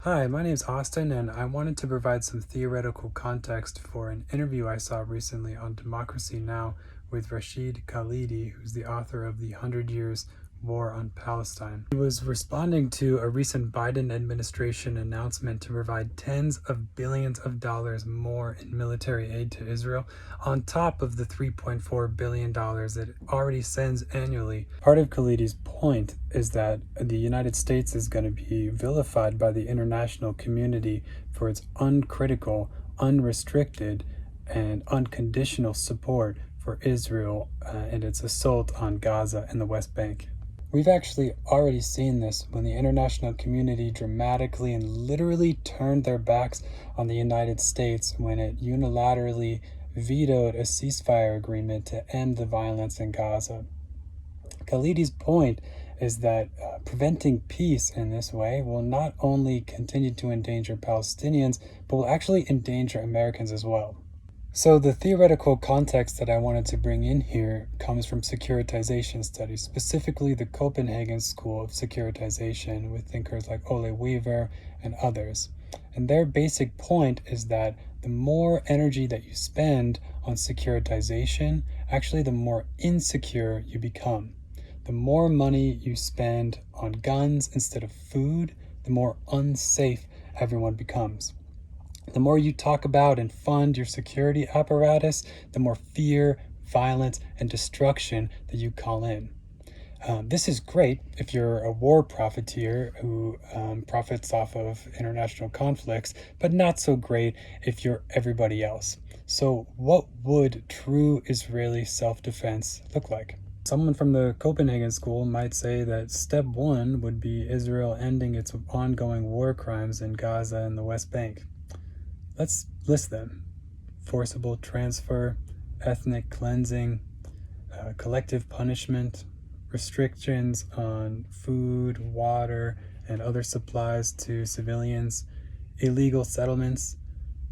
Hi, my name is Austin, and I wanted to provide some theoretical context for an interview I saw recently on Democracy Now! With Rashid Khalidi, who's the author of the 100 Years War on Palestine. He was responding to a recent Biden administration announcement to provide tens of billions of dollars more in military aid to Israel, on top of the $3.4 billion it already sends annually. Part of Khalidi's point is that the United States is going to be vilified by the international community for its uncritical, unrestricted, and unconditional support for Israel and its assault on Gaza and the West Bank. We've actually already seen this when the international community dramatically and literally turned their backs on the United States when it unilaterally vetoed a ceasefire agreement to end the violence in Gaza. Khalidi's point is that preventing peace in this way will not only continue to endanger Palestinians, but will actually endanger Americans as well. So the theoretical context that I wanted to bring in here comes from securitization studies, specifically the Copenhagen School of Securitization with thinkers like Ole Weaver and others. And their basic point is that the more energy that you spend on securitization, actually the more insecure you become. The more money you spend on guns instead of food, the more unsafe everyone becomes. The more you talk about and fund your security apparatus, the more fear, violence, and destruction that you call in. This is great if you're a war profiteer who profits off of international conflicts, but not so great if you're everybody else. So what would true Israeli self-defense look like? Someone from the Copenhagen School might say that step one would be Israel ending its ongoing war crimes in Gaza and the West Bank. Let's list them: forcible transfer, ethnic cleansing, collective punishment, restrictions on food, water, and other supplies to civilians, illegal settlements,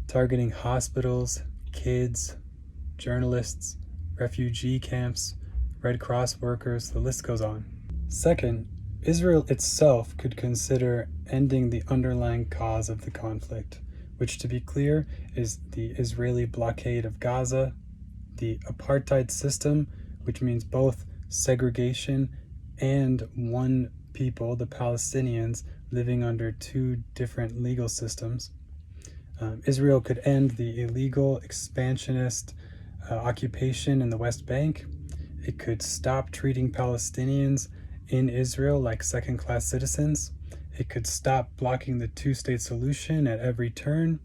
targeting hospitals, kids, journalists, refugee camps, Red Cross workers, the list goes on. Second, Israel itself could consider ending the underlying cause of the conflict, which, to be clear, is the Israeli blockade of Gaza, the apartheid system, which means both segregation and one people, the Palestinians, living under two different legal systems. Israel could end the illegal expansionist occupation in the West Bank. It could stop treating Palestinians in Israel like second-class citizens. It could stop blocking the two-state solution at every turn,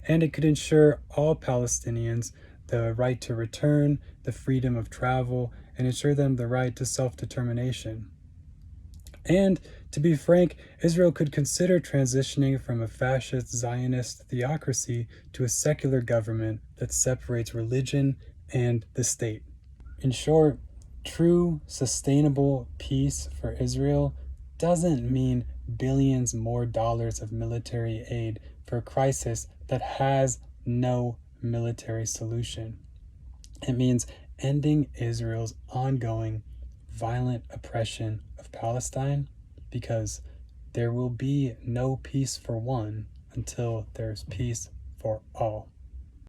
and it could ensure all Palestinians the right to return, the freedom of travel, and ensure them the right to self-determination. And, to be frank, Israel could consider transitioning from a fascist Zionist theocracy to a secular government that separates religion and the state. In short, true, sustainable peace for Israel doesn't mean billions more dollars of military aid for a crisis that has no military solution. It means ending Israel's ongoing violent oppression of Palestine, because there will be no peace for one until there's peace for all.